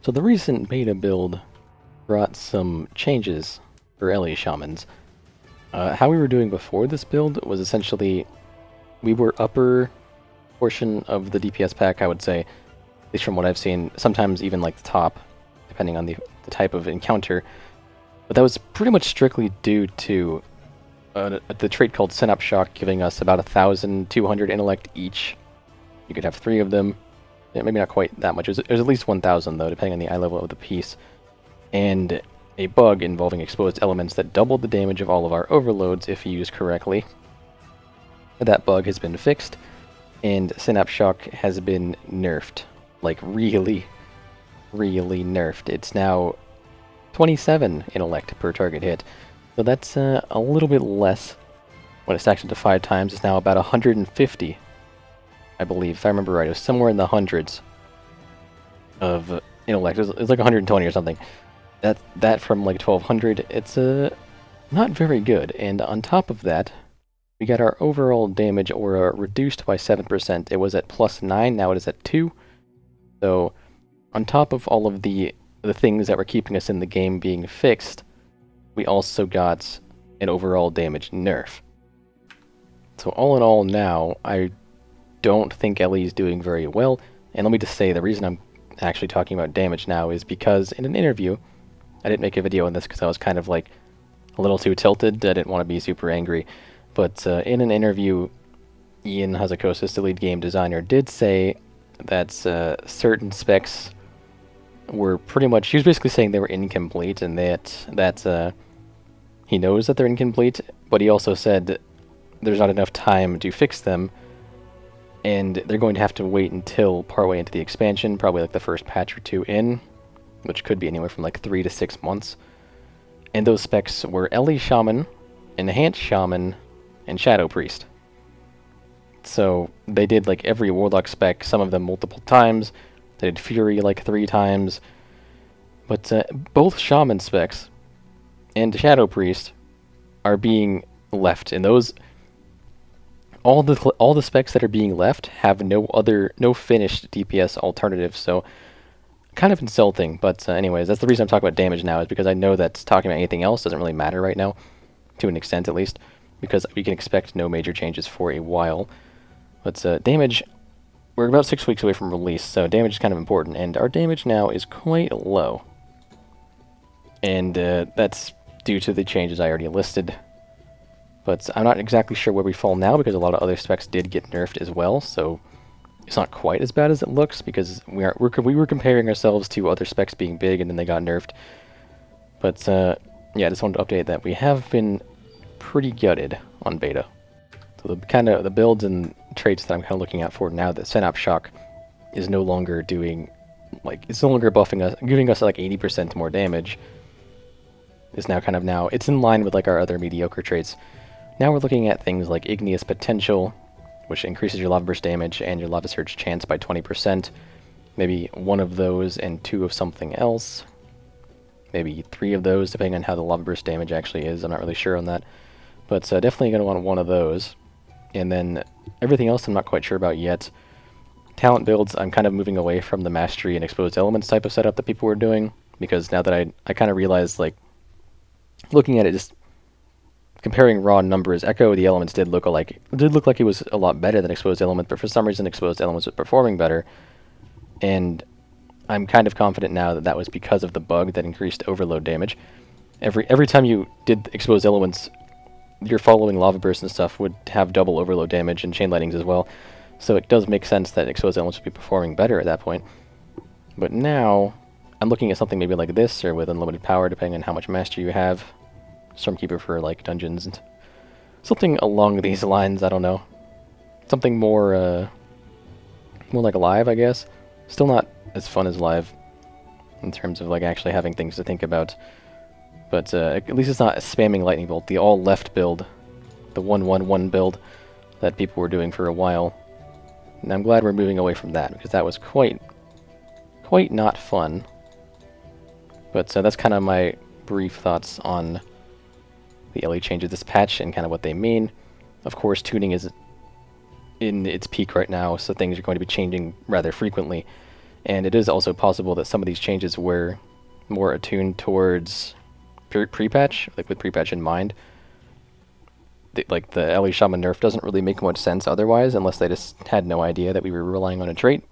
So the recent beta build brought some changes for LE Shamans. How we were doing before this build was essentially we were upper portion of the DPS pack, I would say, at least from what I've seen, sometimes even like the top, depending on the type of encounter. But that was pretty much strictly due to the trait called Synapse Shock giving us about 1,200 intellect each. You could have 3 of them. Yeah, maybe not quite that much. It was at least 1,000 though, depending on the eye level of the piece. And a bug involving exposed elements that doubled the damage of all of our overloads if used correctly. That bug has been fixed, and Synapse Shock has been nerfed. Like, really, really nerfed. It's now 27 intellect per target hit. So that's a little bit less. When it stacks up to 5 times, it's now about 150. I believe, if I remember right, it was somewhere in the hundreds of intellect. It was like 120 or something. That from like 1200, it's not very good. And on top of that, we got our overall damage aura reduced by 7%. It was at +9, now it is at 2. So on top of all of the things that were keeping us in the game being fixed, we also got an overall damage nerf. So all in all now, I don't think LE is doing very well. And let me just say, the reason I'm actually talking about damage now is because in an interview, I didn't make a video on this because I was kind of like a little too tilted. I didn't want to be super angry. But in an interview, Ian Hazakosis, the lead game designer, did say that certain specs were pretty much... He was basically saying they were incomplete, and that he knows that they're incomplete, but he also said there's not enough time to fix them, and they're going to have to wait until partway into the expansion, probably like the first patch or 2 in, which could be anywhere from like 3 to 6 months. And those specs were LE Shaman, Enhanced Shaman, and Shadow Priest. So they did like every Warlock spec, some of them multiple times. They did Fury like 3 times. But both Shaman specs and Shadow Priest are being left, and those... All the specs that are being left have no finished DPS alternatives, so kind of insulting. But anyways, that's the reason I'm talking about damage now, is because I know that talking about anything else doesn't really matter right now, to an extent at least, because we can expect no major changes for a while. But damage, we're about 6 weeks away from release, so damage is kind of important, and our damage now is quite low. And that's due to the changes I already listed. But I'm not exactly sure where we fall now, because a lot of other specs did get nerfed as well, so it's not quite as bad as it looks, because we were comparing ourselves to other specs being big, and then they got nerfed. But yeah, I just wanted to update that we have been pretty gutted on beta. So the builds and traits that I'm kind of looking out for now, that Synapse Shock is no longer doing, like, it's no longer buffing us, giving us like 80% more damage, is now kind of it's in line with like our other mediocre traits. Now we're looking at things like Igneous Potential, which increases your Lava Burst damage and your Lava Surge chance by 20%. Maybe 1 of those and 2 of something else. Maybe 3 of those, depending on how the Lava Burst damage actually is. I'm not really sure on that. But definitely going to want 1 of those. And then everything else I'm not quite sure about yet. Talent builds, I'm kind of moving away from the Mastery and Exposed Elements type of setup that people were doing. Because now that I kind of realized, like, looking at it, just comparing raw numbers, Echo the Elements did look like it was a lot better than Exposed Element, but for some reason Exposed Elements was performing better. And I'm kind of confident now that that was because of the bug that increased overload damage. Every time you did Exposed Elements, your following Lava Bursts and stuff would have double overload damage and Chain Lightnings as well. So it does make sense that Exposed Elements would be performing better at that point. But now, I'm looking at something maybe like this, or with unlimited power, depending on how much mastery you have. Stormkeeper for like dungeons and something along these lines. I don't know, something more like Live, I guess. Still not as fun as Live in terms of like actually having things to think about, but at least it's not spamming Lightning Bolt, the all left build, the 1-1-1 build that people were doing for a while. And I'm glad we're moving away from that, because that was quite not fun. But that's kind of my brief thoughts on the LE changes this patch and kind of what they mean. Of course, tuning is in its peak right now, so things are going to be changing rather frequently. And it is also possible that some of these changes were more attuned towards pre-patch, like with pre-patch in mind. Like the LE Shaman nerf doesn't really make much sense otherwise, unless they just had no idea that we were relying on a trait.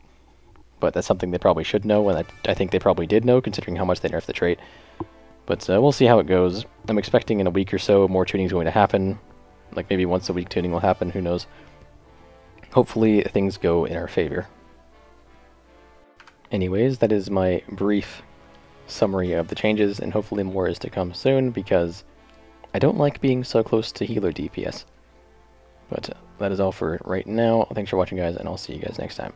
But that's something they probably should know, and I think they probably did know, considering how much they nerfed the trait. But we'll see how it goes. I'm expecting in a week or so more tuning is going to happen. Like maybe once a week tuning will happen, who knows. Hopefully things go in our favor. Anyways, that is my brief summary of the changes, and hopefully more is to come soon, because I don't like being so close to healer DPS. But that is all for right now. Thanks for watching, guys, and I'll see you guys next time.